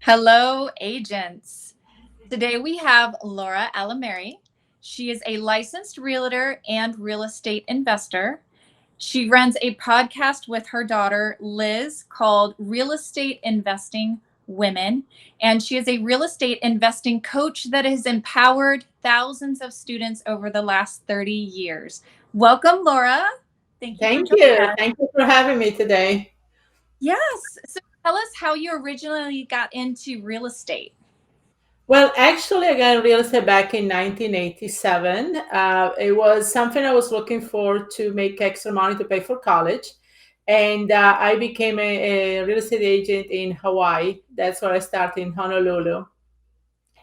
Hello, agents. Today we have Laura Alamery. She is a licensed realtor and real estate investor. She runs a podcast with her daughter, Liz, called Real Estate Investing Women. And she is a real estate investing coach that has empowered thousands of students over the last 30 years. Welcome, Laura. Thank you for Thank joining you. us. Thank you for having me today. Yes. So tell us how you originally got into real estate. Well, actually, I got in real estate back in 1987. It was something I was looking for to make extra money to pay for college. And I became a real estate agent in Hawaii. That's where I started in Honolulu.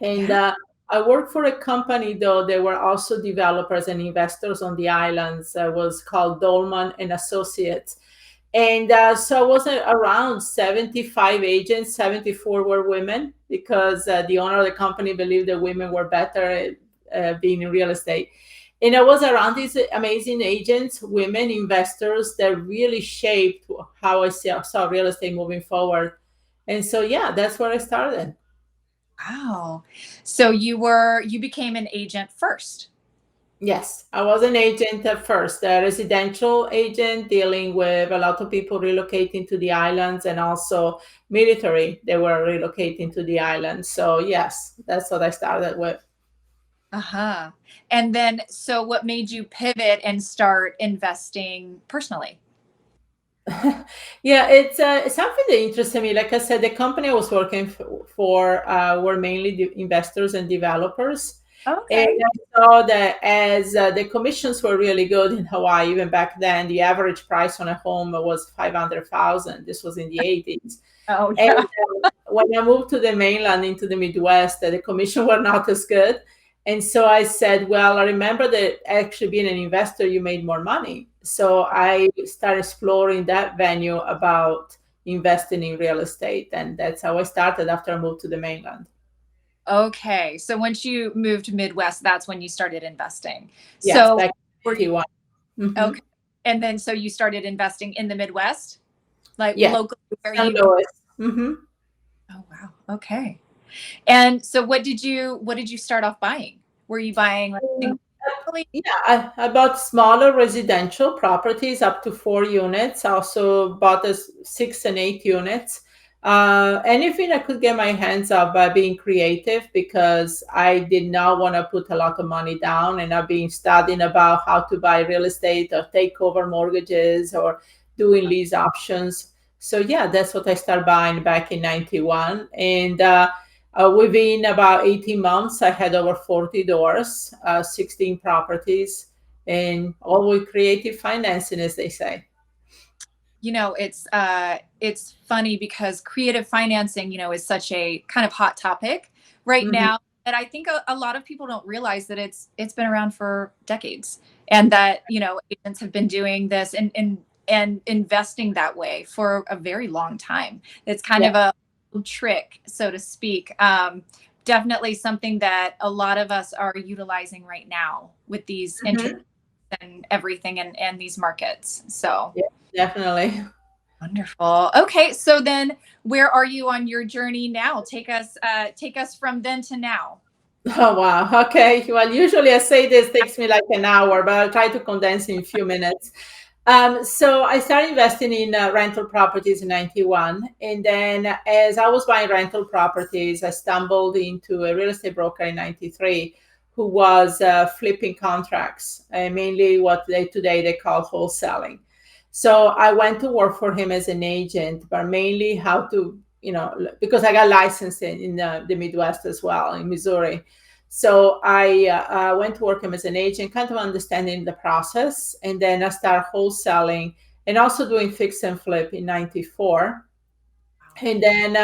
And Yeah. I worked for a company, though, they were also developers and investors on the islands. It was called Dolman and Associates. And so I was around 75 agents, 74 were women because the owner of the company believed that women were better at being in real estate. And I was around these amazing agents, women investors that really shaped how I saw real estate moving forward. And so, yeah, that's where I started. Wow. So you became an agent first. Yes, I was an agent at first, a residential agent dealing with a lot of people relocating to the islands and also military. They were relocating to the islands. So, yes, that's what I started with. Uh-huh. And then so what made you pivot and start investing personally? Yeah, it's something that interested me. Like I said, the company I was working for were mainly investors and developers. And Okay. I saw that as the commissions were really good in Hawaii, even back then, the average price on a home was 500,000. This was in the 80s. Oh And yeah. when I moved to the mainland into the Midwest, the commission were not as good. And so I said, well, I remember that actually being an investor, you made more money. So I started exploring that venue about investing in real estate. And that's how I started after I moved to the mainland. Okay. So once you moved to Midwest, that's when you started investing. Yes, So back were in you 91. okay? And then so you started investing in the Midwest, like Yes, locally where St. you Louis. Hmm. Oh wow. Okay. And so what did you start off buying? Were you buying like single family? Yeah, I bought smaller residential properties up to 4 units. I also bought 6 and 8 units. Anything I could get my hands on by being creative because I did not want to put a lot of money down. And I've been studying about how to buy real estate or take over mortgages or doing lease options. So, yeah, that's what I started buying back in 91. And within about 18 months, I had over 40 doors, 16 properties, and all with creative financing, as they say. It's funny because creative financing, is such a kind of hot topic right Mhm. now that I think a lot of people don't realize that it's been around for decades, and that agents have been doing this and investing that way for a very long time. It's kind Yeah. of a trick, so to speak. Definitely something that a lot of us are utilizing right now with these interest Mhm. and everything and these markets. So Yeah, definitely. wonderful. Okay, so then where are you on your journey now? Take us from then to now. Oh, wow. Okay. Well, usually I say this takes me like an hour, but I'll try to condense in a few minutes. So I started investing in rental properties in 91. And then as I was buying rental properties, I stumbled into a real estate broker in 93 who was flipping contracts, mainly what today they call wholesaling. So I went to work for him as an agent, but mainly how to, because I got licensed in the Midwest as well, in Missouri. So I went to work him as an agent, kind of understanding the process, and then I started wholesaling and also doing fix and flip in '94. And then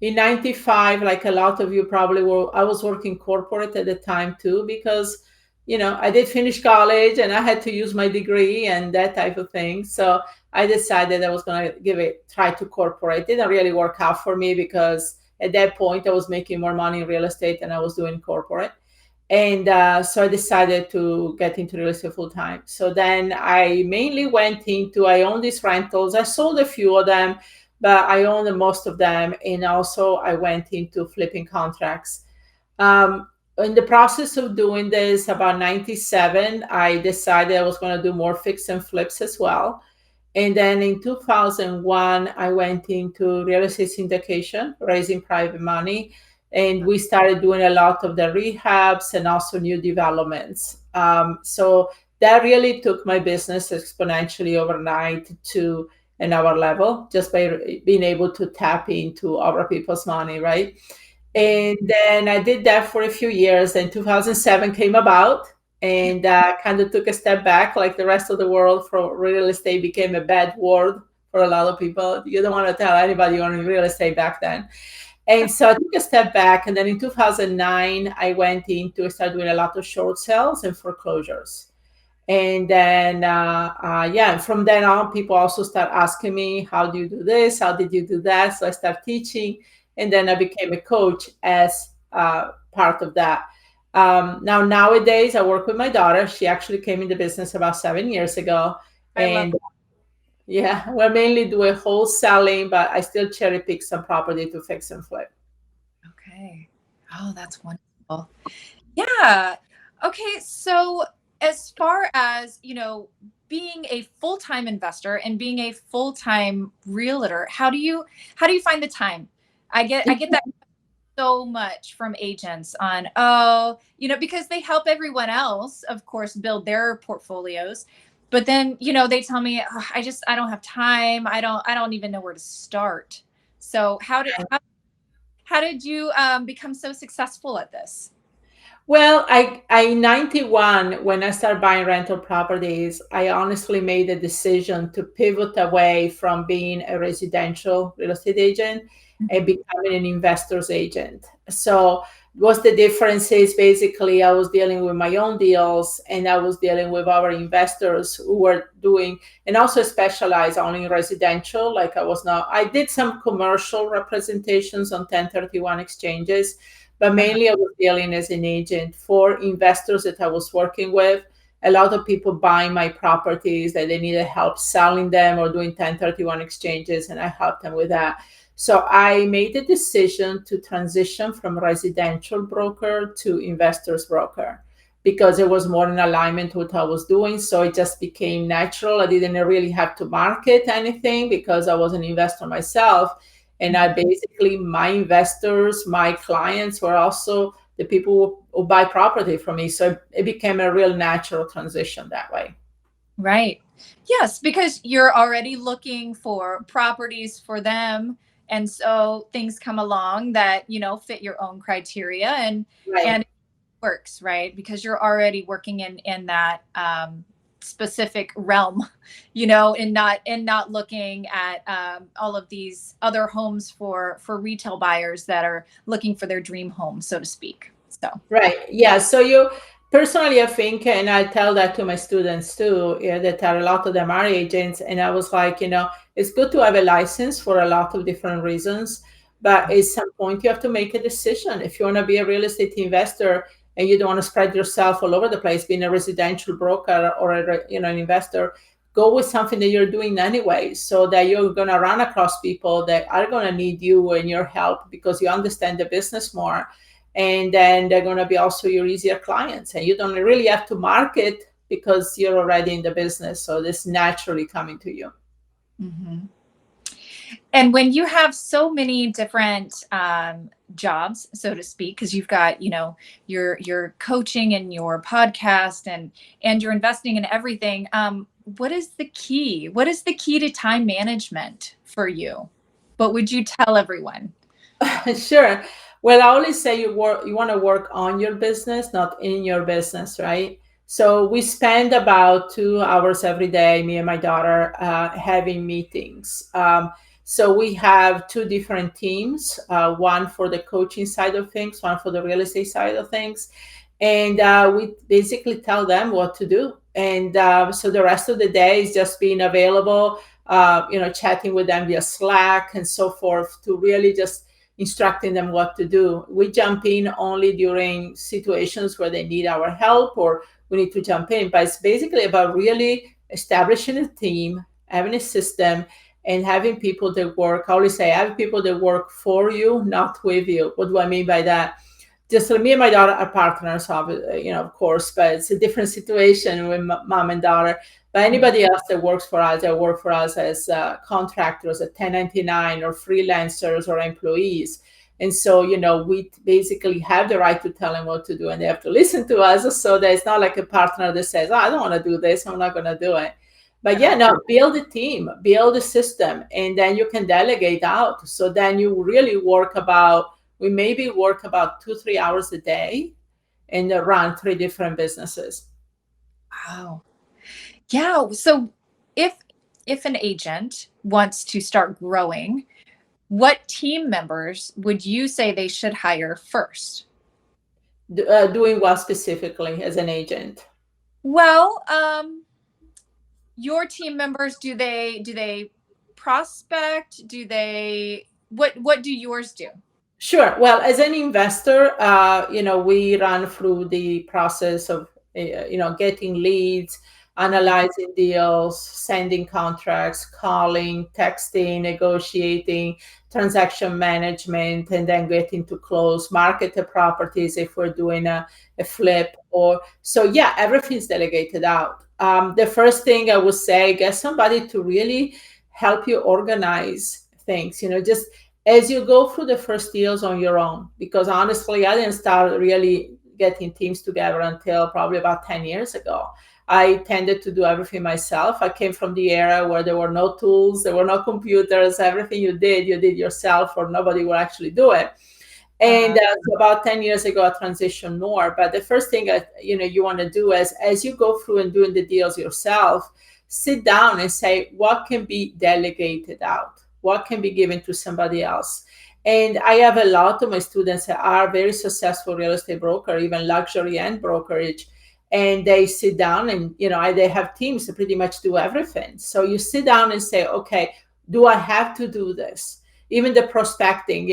in 95, like a lot of you probably were, I was working corporate at the time too, because, I did finish college and I had to use my degree and that type of thing. So I decided I was going to try to corporate. It didn't really work out for me because at that point I was making more money in real estate than I was doing corporate. And so I decided to get into real estate full time. So then I mainly went into, I own these rentals. I sold a few of them, but I owned most of them. And also I went into flipping contracts. In the process of doing this, about 97, I decided I was going to do more fix and flips as well. And then in 2001, I went into real estate syndication, raising private money. And we started doing a lot of the rehabs and also new developments. So that really took my business exponentially overnight to another level, just by being able to tap into other people's money, right? And then I did that for a few years. Then 2007 came about, and kind of took a step back, like the rest of the world. For real estate became a bad word for a lot of people. You don't want to tell anybody you're in real estate back then. And so I took a step back. And then in 2009, I went into start doing a lot of short sales and foreclosures. And then yeah, from then on, people also start asking me, how do you do this, how did you do that? So I start teaching, and then I became a coach as part of that. Now nowadays I work with my daughter. She actually came in the business about 7 years ago. I love. And yeah, we mainly do a wholesaling, but I still cherry pick some property to fix and flip. Okay. Oh, that's wonderful. Yeah. Okay. So, as far as, being a full-time investor and being a full-time realtor, how do you find the time? I get that so much from agents on, because they help everyone else, of course, build their portfolios. But then, they tell me, "Oh, I don't have time. I don't even know where to start." So how did you become so successful at this? Well, I in 91, when I started buying rental properties, I honestly made the decision to pivot away from being a residential real estate agent and becoming an investor's agent. So what's the difference is basically I was dealing with my own deals, and I was dealing with other investors who were doing, and also specialize only in residential. Like I did some commercial representations on 1031 exchanges, but Uh-huh. mainly I was dealing as an agent for investors that I was working with. A lot of people buying my properties that they needed help selling them or doing 1031 exchanges, and I helped them with that. So I made the decision to transition from residential broker to investors broker because it was more in alignment with what I was doing. So it just became natural. I didn't really have to market anything because I was an investor myself. And I basically, my investors, my clients were also the people who buy property from me. So it became a real natural transition that way. Right. Yes, because you're already looking for properties for them. And so things come along that, fit your own criteria, and Right. it works, right? Because you're already working in that specific realm, and not looking at all of these other homes for retail buyers that are looking for their dream home, so to speak. So, Right. Yeah. So you personally, I think, and I tell that to my students too, yeah, that are a lot of them are agents. And I was like, it's good to have a license for a lot of different reasons. But at some point, you have to make a decision. If you want to be a real estate investor and you don't want to spread yourself all over the place, being a residential broker or an investor, go with something that you're doing anyway, so that you're going to run across people that are going to need you and your help because you understand the business more, and then they're going to be also your easier clients, and you don't really have to market because you're already in the business, so this naturally coming to you. mhm. And when you have so many different jobs, so to speak, because you've got, your coaching and your podcast, and you're investing in everything, what is the key? What is the key to time management for you? What would you tell everyone? Sure. Well, I always say you want to work on your business, not in your business, right? So we spend about 2 hours every day, me and my daughter, having meetings. So we have two different teams, one for the coaching side of things, one for the real estate side of things. And we basically tell them what to do. And so the rest of the day is just being available, chatting with them via Slack and so forth, to really just instructing them what to do. We jump in only during situations where they need our help or we need to jump in. But it's basically about really establishing a team, having a system, and having people that work. I always say, have people that work for you, not with you. What do I mean by that? Just so me and my daughter are partners, of course, but it's a different situation with mom and daughter. But anybody else that works for us, that work for us as contractors, at 1099 or freelancers or employees. And so, we basically have the right to tell them what to do, and they have to listen to us. So there's not like a partner that says, oh, I don't want to do this, I'm not going to do it. But yeah, no, build a team, build a system, and then you can delegate out. So then you really we maybe work about 2-3 hours a day and run 3 different businesses. Wow. Yeah. So if an agent wants to start growing, what team members would you say they should hire first? Doing what specifically as an agent? Well, your team members, do they prospect? What do yours do? Sure. Well, as an investor, we run through the process of, getting leads, analyzing deals, sending contracts, calling, texting, negotiating, transaction management, and then getting to close, market the properties if we're doing a flip. Or so, yeah, everything's delegated out. The first thing I would say, get somebody to really help you organize things. Just as you go through the first deals on your own, because honestly, I didn't start really getting teams together until probably about 10 years ago. I tended to do everything myself. I came from the era where there were no tools, there were no computers. Everything you did yourself, or nobody would actually do it. And so about 10 years ago, I transitioned more. But the first thing you want to do is, as you go through and doing the deals yourself, sit down and say, what can be delegated out? What can be given to somebody else? And I have a lot of my students that are very successful real estate broker, even luxury and brokerage. And they sit down and, they have teams that pretty much do everything. So you sit down and say, okay, do I have to do this? Even the prospecting,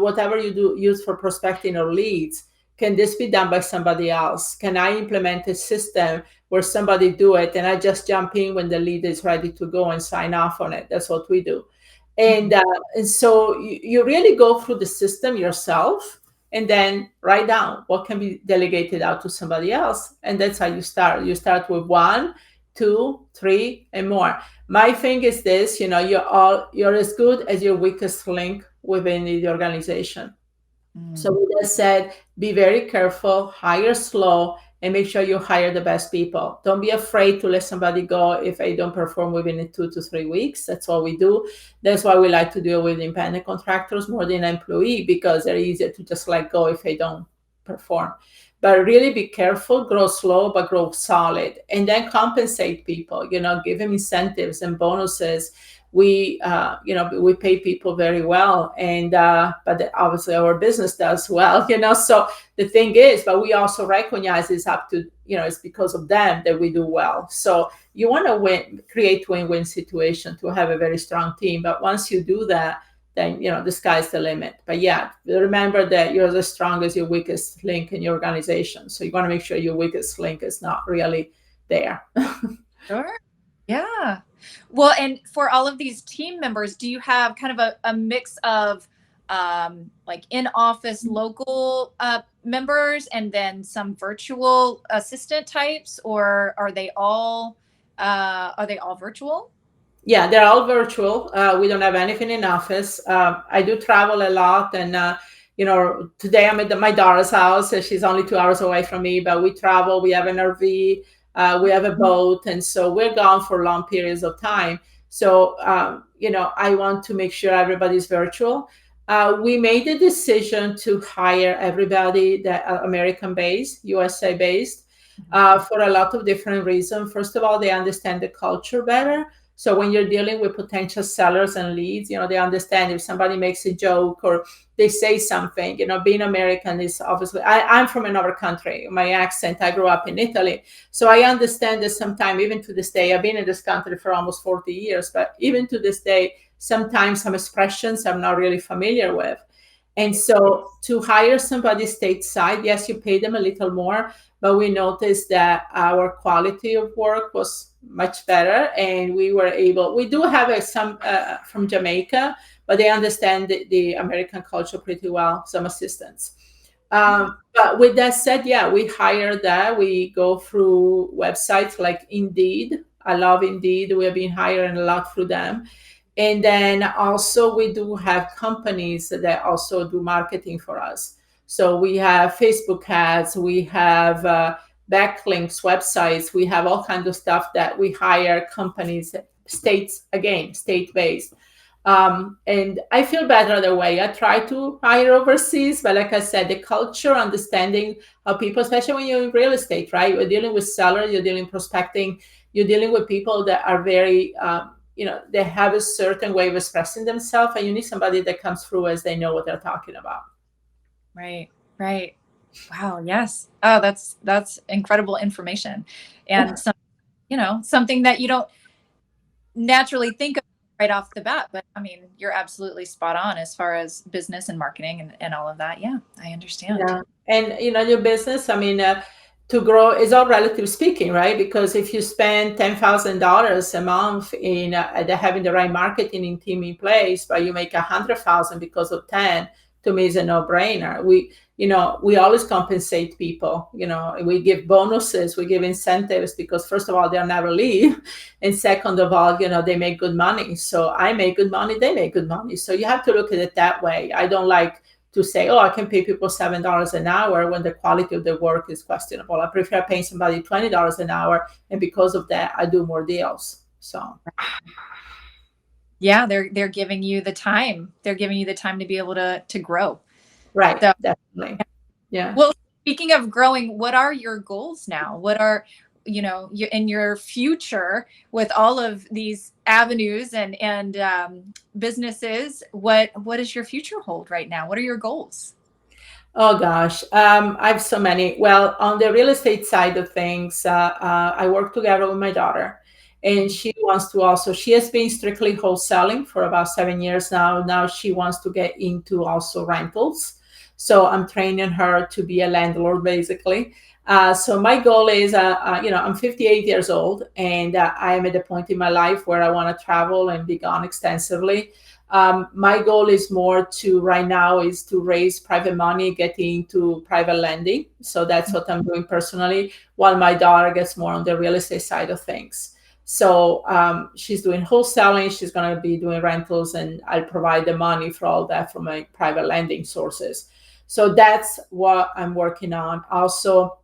whatever you do use for prospecting or leads, can this be done by somebody else? Can I implement a system where somebody do it and I just jump in when the lead is ready to go and sign off on it? That's what we do. And so you really go through the system yourself and then write down what can be delegated out to somebody else. And that's how you start. You start with 1, 2, 3, and more. My thing is this, you're as good as your weakest link within the organization. So with that said, be very careful, hire slow, and make sure you hire the best people. Don't be afraid to let somebody go if they don't perform within 2 to 3 weeks. That's what we do. That's why we like to deal with independent contractors more than an employee, because they're easier to just let go if they don't perform. But really be careful, grow slow, but grow solid. And then compensate people, give them incentives and bonuses. We pay people very well, and but obviously our business does well, so the thing is, but we also recognize it's up to, it's because of them that we do well. So you want to create win-win situation to have a very strong team. But once you do that, then the sky's the limit. But yeah, remember that you're as strong as your weakest link in your organization. So you want to make sure your weakest link is not really there. Sure. Yeah. Well, and for all of these team members, do you have kind of a mix of like in-office local members and then some virtual assistant types, or are they all virtual? Yeah, they're all virtual. We don't have anything in office. I do travel a lot, and today I'm at my daughter's house. She's only 2 hours away from me, but we travel. We have an RV, we have a boat, and so we're gone for long periods of time. So I want to make sure everybody's virtual. We made the decision to hire everybody that are American-based, USA-based, for a lot of different reasons. First of all, they understand the culture better. So when you're dealing with potential sellers and leads, they understand if somebody makes a joke or they say something. Being American is obviously, I'm from another country. My accent, I grew up in Italy. So I understand that sometimes, even to this day, I've been in this country for almost 40 years, but even to this day, sometimes some expressions I'm not really familiar with. And so to hire somebody stateside, yes, you pay them a little more, but we noticed that our quality of work was much better. And we do have some from Jamaica, but they understand the American culture pretty well, some assistants. But with that said, yeah, we hire that. We go through websites like Indeed. I love Indeed. We have been hiring a lot through them. And then also we do have companies that also do marketing for us. So we have Facebook ads, we have backlinks, websites, we have all kinds of stuff that we hire companies, states, again, state-based. And I feel better the way I try to hire overseas. But like I said, the culture, understanding how people, especially when you're in real estate, right? You're dealing with sellers, you're dealing prospecting, you're dealing with people that are very, they have a certain way of expressing themselves, and you need somebody that comes through as they know what they're talking about. Right, right. Wow, yes. Oh, that's incredible information. And something that you don't naturally think of right off the bat, but I mean, you're absolutely spot on as far as business and marketing and all of that. Yeah, I understand. Yeah. And your business, I mean, to grow is all relative speaking, right? Because if you spend $10,000 a month in having the right marketing team in place, but you make 100,000 because of 10, to me is a no-brainer. We always compensate people. We give bonuses, we give incentives, because first of all, they'll never leave, and second of all, they make good money. So I make good money, they make good money. So you have to look at it that way. I don't like to say, oh, I can pay people $7 an hour when the quality of the work is questionable. I prefer paying somebody $20 an hour, and because of that, I do more deals. So, yeah, they're giving you the time. They're giving you the time to be able to grow. right, So, definitely, yeah. well, speaking of growing, what are your goals now? What are in your future with all of these avenues and businesses? What does your future hold right now? What are your goals? Oh gosh, I have so many. Well, on the real estate side of things, I work together with my daughter, and she has been strictly wholesaling for about 7 years now. Now she wants to get into also rentals. So I'm training her to be a landlord, basically. So my goal is, I'm 58 years old, and I am at the point in my life where I want to travel and be gone extensively. My goal is more to right now is to raise private money, get into private lending. So that's what I'm doing personally, while my daughter gets more on the real estate side of things. So she's doing wholesaling, she's going to be doing rentals, and I'll provide the money for all that from my private lending sources. So that's what I'm working on. Also,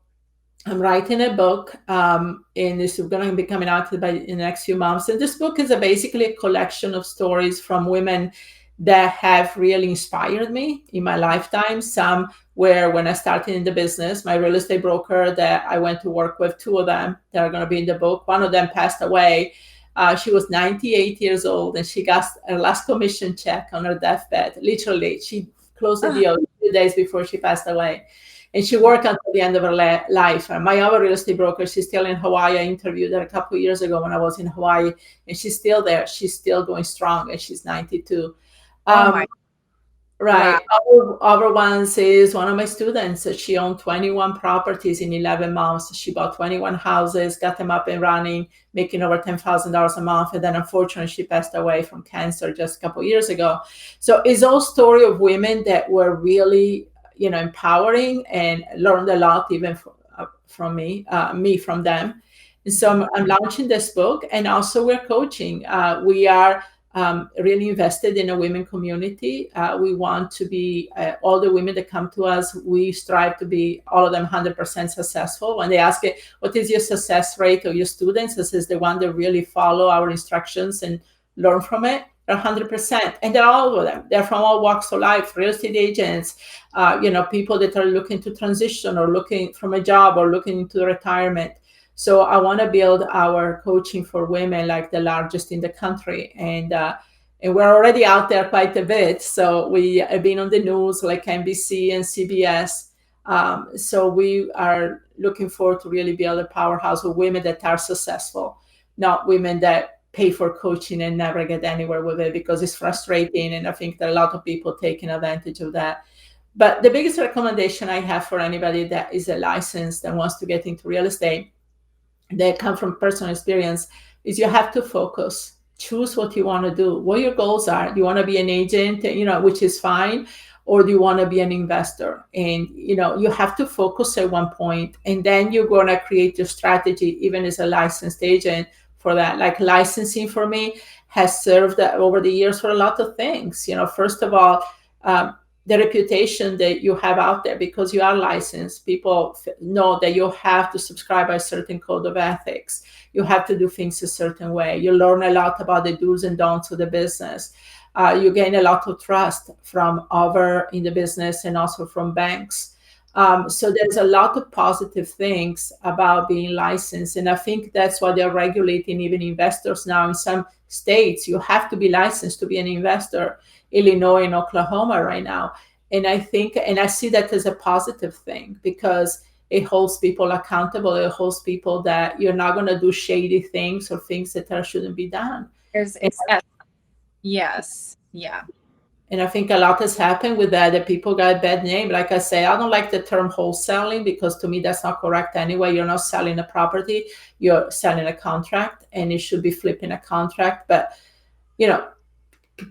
I'm writing a book, and it's going to be coming out in the next few months. And this book is basically a collection of stories from women that have really inspired me in my lifetime. Some where, when I started in the business, my real estate broker that I went to work with, two of them that are going to be in the book. One of them passed away. She was 98 years old, and she got her last commission check on her deathbed. Literally, she closed the deal 2 days before she passed away. And she worked until the end of her life. And my other real estate broker, she's still in Hawaii. I interviewed her a couple of years ago when I was in Hawaii, and she's still there. She's still going strong, and she's 92. Oh my, wow. Right. Other ones is one of my students. She owned 21 properties in 11 months. She bought 21 houses, got them up and running, making over $10,000 a month. And then unfortunately, she passed away from cancer just a couple of years ago. So it's all story of women that were really, empowering, and learned a lot even from me from them. And so I'm launching this book, and also we're coaching. We are really invested in a women community. We want to be all the women that come to us. We strive to be all of them 100% successful. When they ask it, what is your success rate of your students? This is the one that really follow our instructions and learn from it. They're 100%, and they're all of them. They're from all walks of life: real estate agents, people that are looking to transition or looking from a job or looking into retirement. So I want to build our coaching for women like the largest in the country, and we're already out there quite a bit. So we have been on the news like NBC and CBS. So we are looking forward to really build a powerhouse of women that are successful, not women that pay for coaching and never get anywhere with it because it's frustrating. And I think there are a lot of people taking advantage of that. But the biggest recommendation I have for anybody that is a licensed and wants to get into real estate, that come from personal experience, is you have to focus. Choose what you want to do, what your goals are. Do you want to be an agent, which is fine, or do you want to be an investor? And you have to focus at one point, and then you're going to create your strategy, even as a licensed agent, for that. Like licensing for me has served over the years for a lot of things. First of all, the reputation that you have out there, because you are licensed, people know that you have to subscribe by a certain code of ethics. You have to do things a certain way. You learn a lot about the do's and don'ts of the business. You gain a lot of trust from other in the business and also from banks. So there's a lot of positive things about being licensed. And I think that's why they're regulating even investors now. In some states, you have to be licensed to be an investor. Illinois and Oklahoma right now. And I think, and I see that as a positive thing, because it holds people accountable. It holds people that you're not going to do shady things or things that shouldn't be done. Yes. Yeah. And I think a lot has happened with that people got a bad name. Like I say, I don't like the term wholesaling, because to me that's not correct anyway. You're not selling a property, you're selling a contract, and you should be flipping a contract. But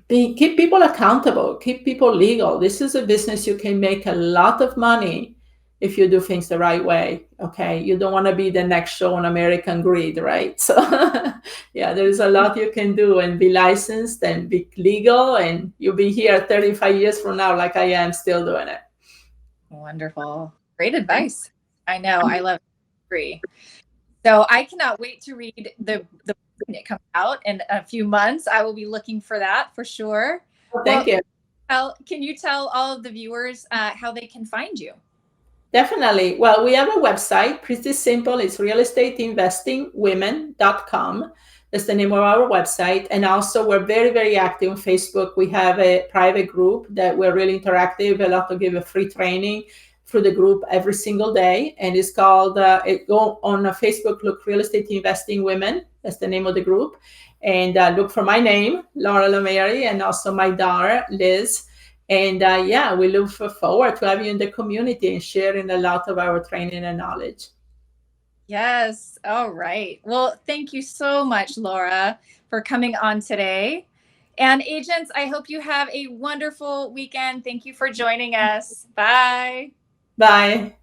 keep people accountable, keep people legal. This is a business you can make a lot of money if you do things the right way. Okay, you don't want to be the next show on American Greed, right? So yeah, there is a lot you can do and be licensed and be legal, and you'll be here 35 years from now like I am, still doing it. Wonderful. Great advice. I know. I love free. So I cannot wait to read the when it comes out in a few months. I will be looking for that for sure. Thank you. Can you tell all of the viewers how they can find you? Definitely. Well, we have a website, pretty simple. It's realestateinvestingwomen.com. That's the name of our website. And also, we're very, very active on Facebook. We have a private group that we're really interactive. A lot of give a free training through the group every single day. And it's called, go on Facebook, look Real Estate Investing Women. That's the name of the group. And look for my name, Laura Alamery, and also my daughter, Liz. And yeah, we look forward to having you in the community and sharing a lot of our training and knowledge. Yes. All right. Well, thank you so much, Laura, for coming on today. And agents, I hope you have a wonderful weekend. Thank you for joining us. Bye. Bye.